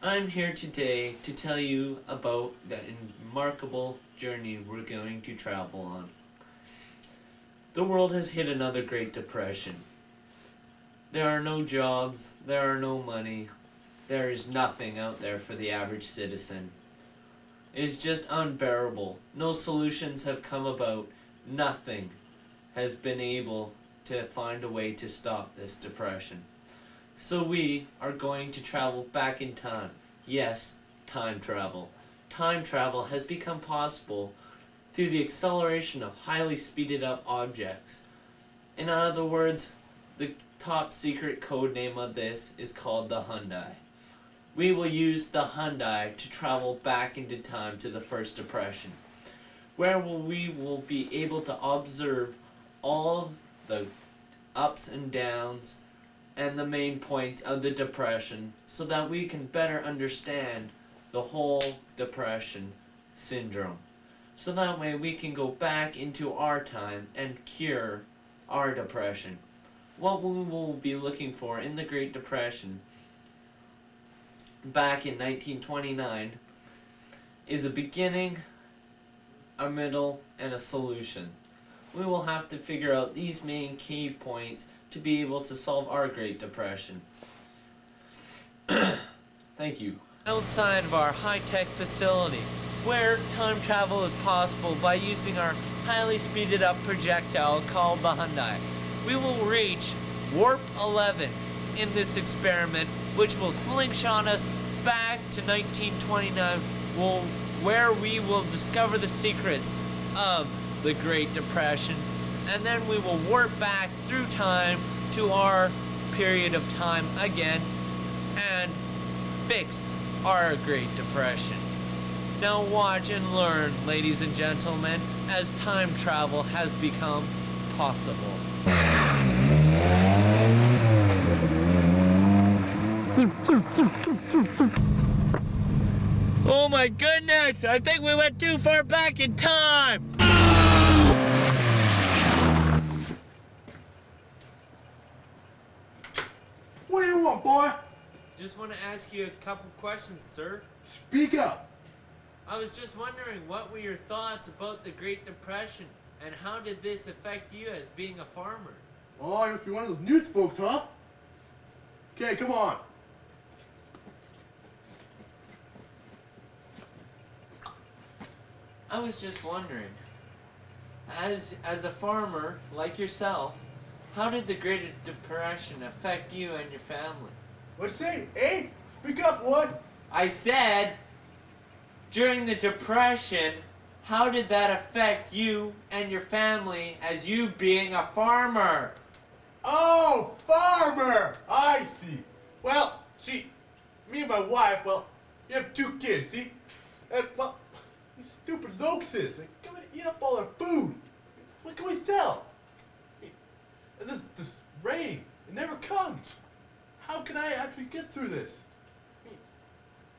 I'm here today to tell you about the remarkable journey we're going to travel on. The world has hit another Great Depression. There are no jobs, there are no money, there is nothing out there for the average citizen. It is just unbearable. No solutions have come about. Nothing has been able to find a way to stop this depression. So we are going to travel back in time. Yes, time travel. Time travel has become possible through the acceleration of highly speeded up objects. In other words, the top secret code name of this is called the Hyundai. We will use the Hyundai to travel back into time to the First Depression, where we will be able to observe all the ups and downs and the main point of the depression so that we can better understand the whole depression syndrome. So that way we can go back into our time and cure our depression. What we will be looking for in the Great Depression back in 1929 is a beginning, a middle, and a solution. We will have to figure out these main key points to be able to solve our Great Depression. Thank you. Outside of our high-tech facility, where time travel is possible by using our highly speeded up projectile called the Hyundai, we will reach Warp 11 in this experiment, which will slingshot us back to 1929, where we will discover the secrets of the Great Depression, and then we will warp back through time to our period of time again and fix our Great Depression. Now watch and learn, ladies and gentlemen, as time travel has become possible. Oh my goodness! I think we went too far back in time! What do you want, boy? Just want to ask you a couple questions, sir. Speak up. I was just wondering, what were your thoughts about the Great Depression, and how did this affect you as being a farmer? Oh, you must be one of those newts folks, huh? Okay, come on. I was just wondering, as a farmer like yourself, how did the Great Depression affect you and your family? What's say? Hey, speak up, boy. I said, during the Depression, how did that affect you and your family as you being a farmer? Oh, farmer. I see. Well, see, me and my wife, well, you have 2 kids, see? And, well, these stupid locusts, they come and eat up all our food. What can we sell? And this rain, it never comes. How can I actually get through this?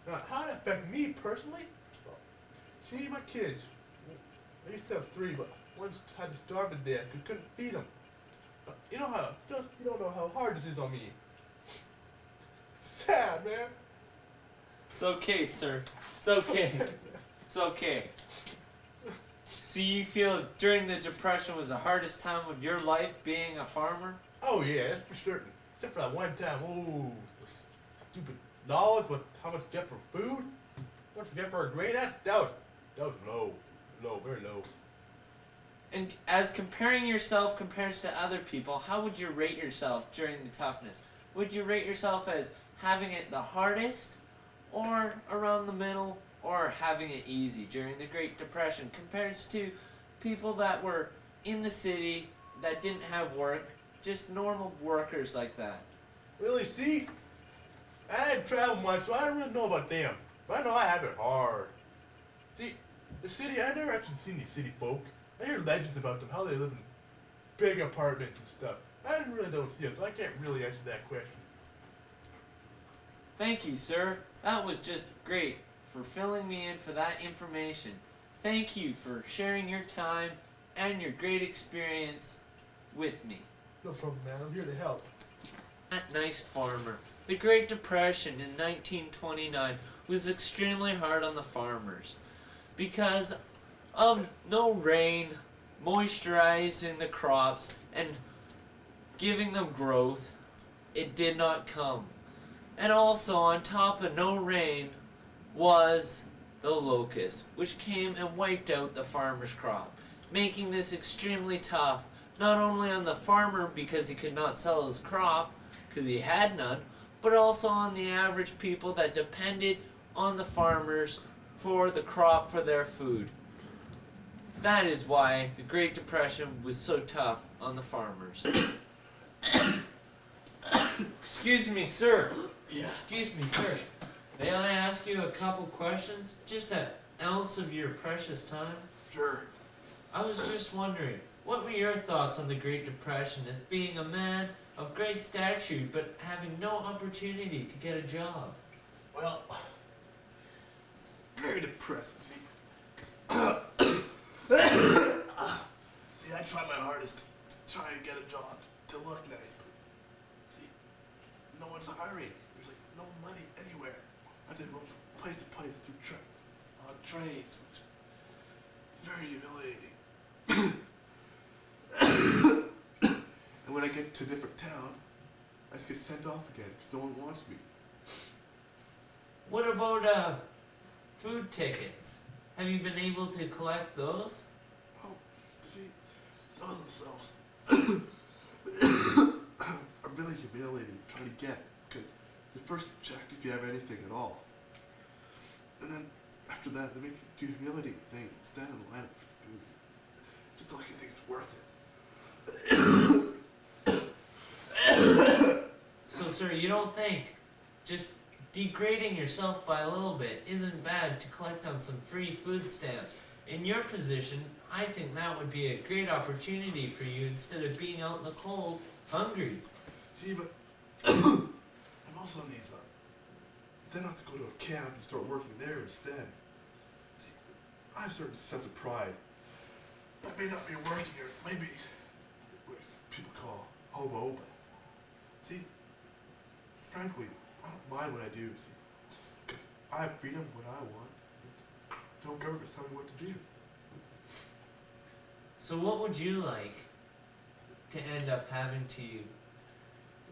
Now, how did it affect me personally? Well, see, my kids, I used to have 3, but one had to starve to death because couldn't feed them. You know how, you don't know how hard this is on me. Sad, man. It's okay, sir. It's okay. It's okay. So you feel during the Depression was the hardest time of your life being a farmer? Oh yeah, that's for certain. Except for that one time, oh, stupid laws, how much you get for food, how much you get for a grain, that was low, very low. And as comparing yourself compares to other people, how would you rate yourself during the toughness? Would you rate yourself as having it the hardest, or around the middle, or having it easy during the Great Depression compared to people that were in the city that didn't have work, just normal workers like that? Really, see, I didn't travel much, so I don't really know about them. But I know I have it hard. See, the city, I never actually seen these city folk. I hear legends about them, how they live in big apartments and stuff. I didn't really don't see them, so I can't really answer that question. Thank you, sir. That was just great for filling me in for that information. Thank you for sharing your time and your great experience with me. No problem, man. I'm here to help. That nice farmer. The Great Depression in 1929 was extremely hard on the farmers because of no rain, moisturizing the crops, and giving them growth. It did not come. And also, on top of no rain, was the locust, which came and wiped out the farmer's crop, making this extremely tough, not only on the farmer because he could not sell his crop, because he had none, but also on the average people that depended on the farmers for the crop for their food. That is why the Great Depression was so tough on the farmers. Excuse me, sir. Yeah. Excuse me, sir. May I ask you a couple questions? Just an ounce of your precious time? Sure. I was just wondering, what were your thoughts on the Great Depression as being a man of great stature but having no opportunity to get a job? Well, it's very depressing, see? 'Cause see, I try my hardest to try and get a job to look nice, but see, no one's hiring. There's like no money anywhere. I have to move from place to place through on trains, which is very humiliating. And when I get to a different town, I just get sent off again because no one wants me. What about food tickets? Have you been able to collect those? Oh, see, those themselves are really humiliating to try to get because they first check if you have anything at all. And then after that, they make you do humiliating things, stand in line for food. Just don't like you think it's worth it. So, sir, you don't think just degrading yourself by a little bit isn't bad to collect on some free food stamps? In your position, I think that would be a great opportunity for you instead of being out in the cold, hungry. See, but I'm also on these, then I have to go to a camp and start working there instead. See, I have a certain sense of pride. I may not be working here, maybe what people call hobo, but see, frankly, I don't mind what I do, see, because I have freedom when I want, and no government's telling me what to do. So what would you like to end up having to you?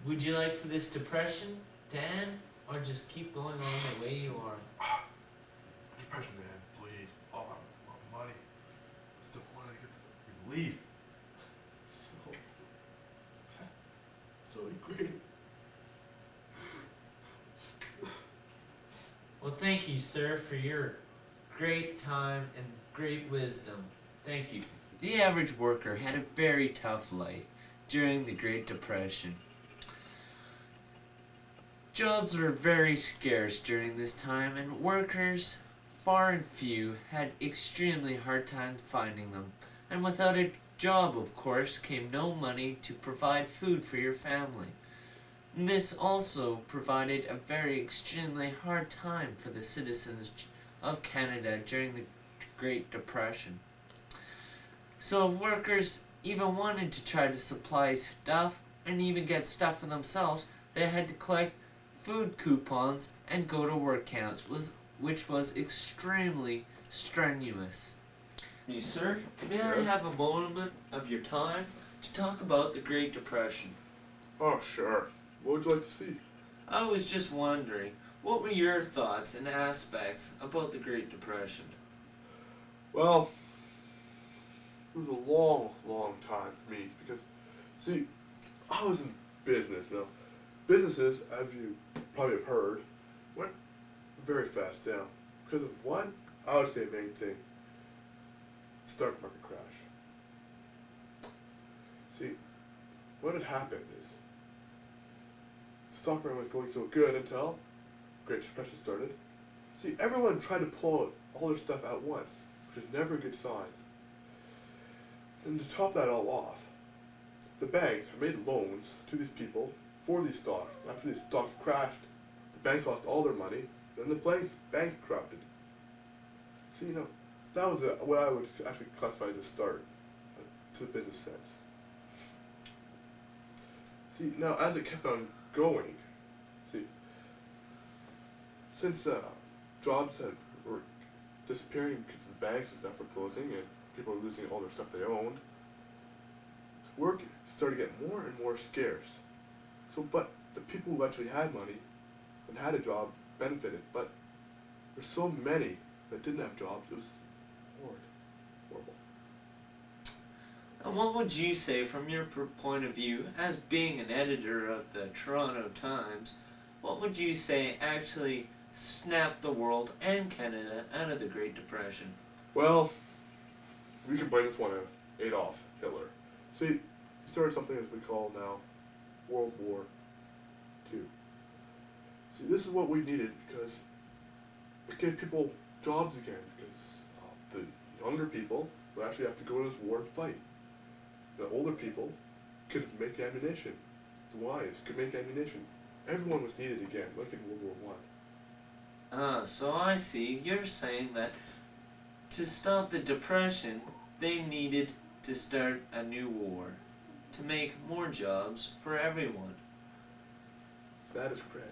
Would you like for this depression to end, or just keep going on the way you are? Depression, man, please, all my money, I still want to get relief. So great. Well, thank you, sir, for your great time and great wisdom. Thank you. The average worker had a very tough life during the Great Depression. Jobs were very scarce during this time, and workers, far and few, had extremely hard time finding them. And without a job, of course, came no money to provide food for your family. And this also provided a very extremely hard time for the citizens of Canada during the Great Depression. So if workers even wanted to try to supply stuff and even get stuff for themselves, they had to collect food coupons and go to work camps, which was extremely strenuous. You, sir, may I have a moment of your time to talk about the Great Depression? Oh, sure. What would you like to see? I was just wondering, what were your thoughts and aspects about the Great Depression? Well, it was a long, long time for me because, see, I was in business. Now, businesses, as you probably have heard, went very fast down because of one, I would say main thing, stock market crash. See, what had happened is the stock market was going so good until Great Depression started. See, everyone tried to pull all their stuff at once, which is never a good sign. And to top that all off, the banks have made loans to these people for these stocks. After these stocks crashed, the banks lost all their money, then the banks corrupted. So, that was what I would actually classify as a start to the business sense. See, now as it kept on going, see, since jobs were disappearing because the banks and stuff were closing and people were losing all their stuff they owned, work started getting more and more scarce. So, but the people who actually had money and had a job benefited, but there's so many that didn't have jobs. It was horrible. And what would you say, from your point of view, as being an editor of the Toronto Times, what would you say actually snapped the world and Canada out of the Great Depression? Well, we can blame this one on Adolf Hitler. See, he started something as we call now World War II. See, this is what we needed because it gave people jobs again, because the younger people would actually have to go to this war and fight. The older people could make ammunition. The wise could make ammunition. Everyone was needed again, like in World War I. So I see. You're saying that to stop the Depression, they needed to start a new war, to make more jobs for everyone. That is correct.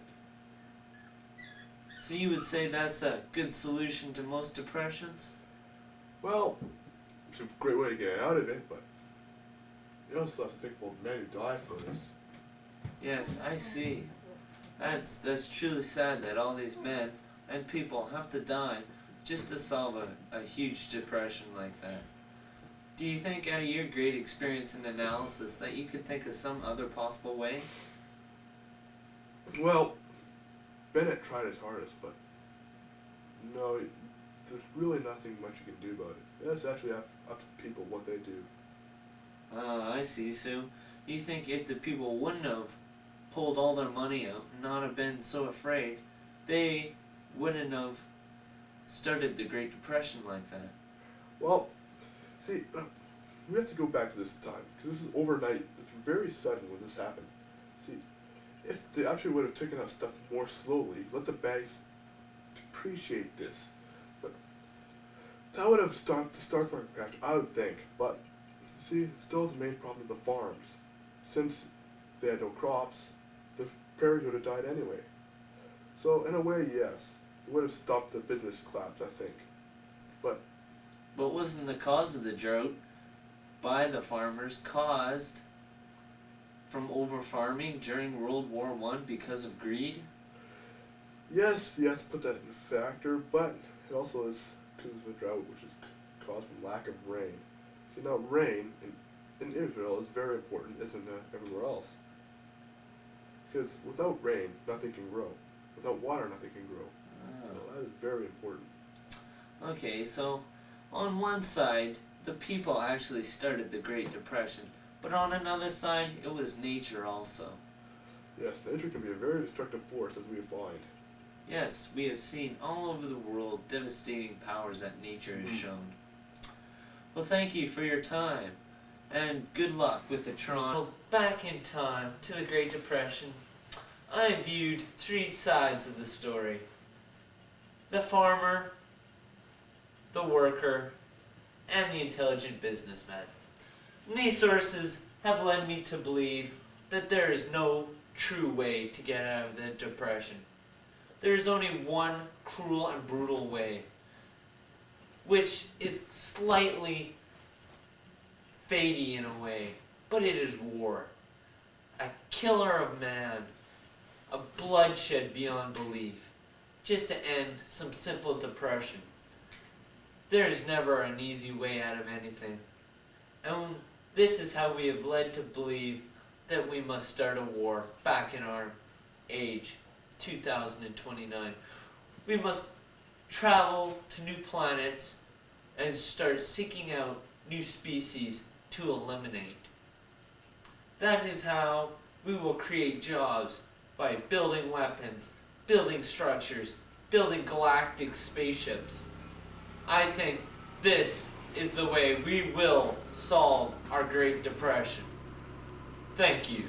So you would say that's a good solution to most depressions? Well, it's a great way to get out of it, but you also have to think about the men who die for this. Yes, I see. That's truly sad that all these men and people have to die just to solve a huge depression like that. Do you think, out of your great experience and analysis, that you could think of some other possible way? Well, Bennett tried his hardest, but no, there's really nothing much you can do about it. That's actually up to the people, what they do. I see. So you think if the people wouldn't have pulled all their money out and not have been so afraid, they wouldn't have started the Great Depression like that? Well, see, we have to go back to this time, because this is overnight. It's very sudden when this happened. See, if they actually would have taken out stuff more slowly, let the banks depreciate this, but that would have stopped the stock market crash, I would think. But see, still the main problem is the farms. Since they had no crops, the prairies would have died anyway. So in a way, yes, it would have stopped the business collapse, I think. But wasn't the cause of the drought by the farmers caused from over-farming during World War I because of greed? yes, you have to put that in a factor, but it also is because of the drought, which is caused from lack of rain. See, now rain in Israel is very important, isn't it, everywhere else? Because without rain, nothing can grow. Without water, nothing can grow. So that is very important. Okay, so on one side, the people actually started the Great Depression, but on another side, it was nature also. Yes, nature can be a very destructive force, as we find. Yes, we have seen all over the world devastating powers that nature has shown. Well, thank you for your time, and good luck with the Toronto. Back in time to the Great Depression, I viewed three sides of the story: the farmer, the worker, and the intelligent businessman. And these sources have led me to believe that there is no true way to get out of the Depression. There is only one cruel and brutal way, which is slightly fadey in a way, but it is war. A killer of man, a bloodshed beyond belief, just to end some simple depression. There is never an easy way out of anything. And this is how we have led to believe that we must start a war back in our age, 2029. We must travel to new planets and start seeking out new species to eliminate. That is how we will create jobs, by building weapons, building structures, building galactic spaceships. I think this is the way we will solve our Great Depression. Thank you.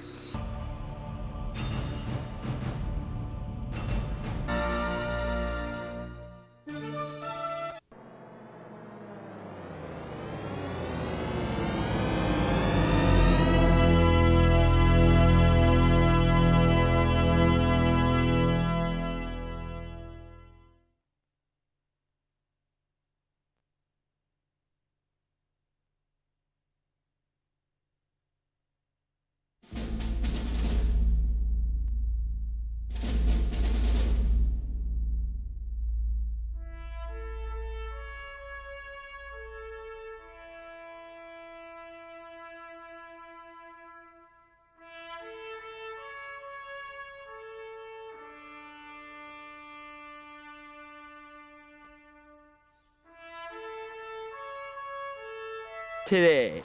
today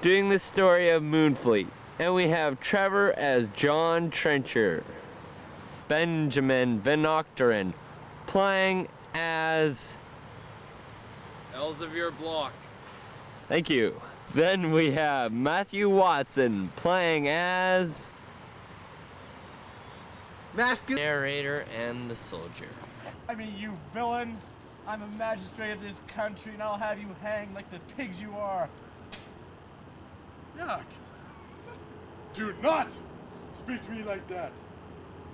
doing the story of Moonfleet, and we have Trevor as John Trencher, Benjamin Van Octeren playing as Elsevier Block. Thank you. Then we have Matthew Watson playing as narrator and the soldier. I mean, you villain! I'm a magistrate of this country, and I'll have you hanged like the pigs you are. Yuck! Do not speak to me like that.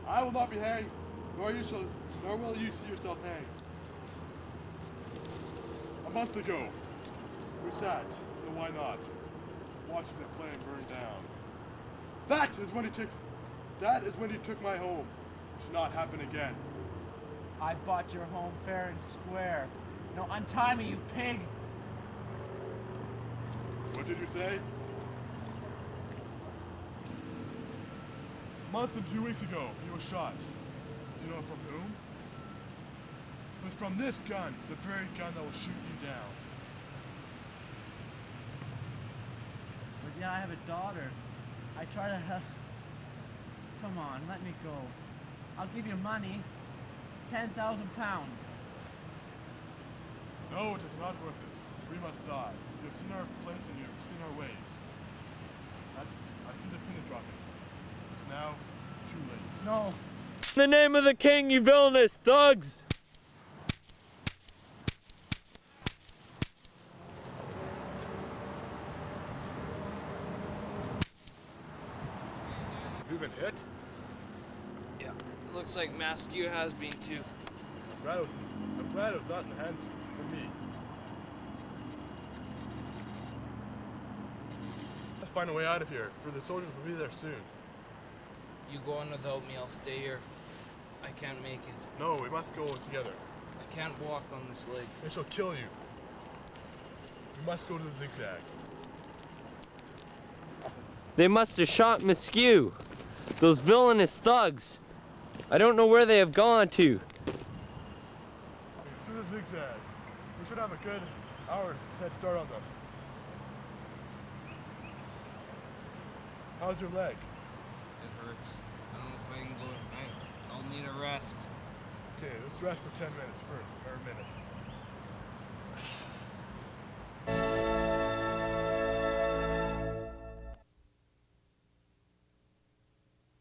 I will not be hanged, nor will you see yourself hanged. A month ago, we sat in the Why Not, watching the flame burn down. That is when he took my home. It should not happen again. I bought your home fair and square. No, untie me, you pig! What did you say? A month and 2 weeks ago, he was shot. Do you know from whom? It was from this gun, the very gun that will shoot you down. But yeah, I have a daughter. I try to help. Come on, let me go. I'll give you money. 10,000 pounds. No, it is not worth it. We must die. You have seen our place and you have seen our ways. I see the pin is dropping. It's now too late. No. In the name of the king, you villainous thugs! Have you been hit? Yeah, looks like Maskew has been too. I'm glad it was not in the hands for me. Let's find a way out of here, for the soldiers will be there soon. You go on without me, I'll stay here. I can't make it. No, we must go together. I can't walk on this leg. They shall kill you. We must go to the zigzag. They must have shot Maskew. Those villainous thugs. I don't know where they have gone to. To the zigzag. We should have a good hour's head start on them. How's your leg? It hurts. I don't know if I can go. I'll need a rest. Okay, let's rest for 10 minutes first, or a minute.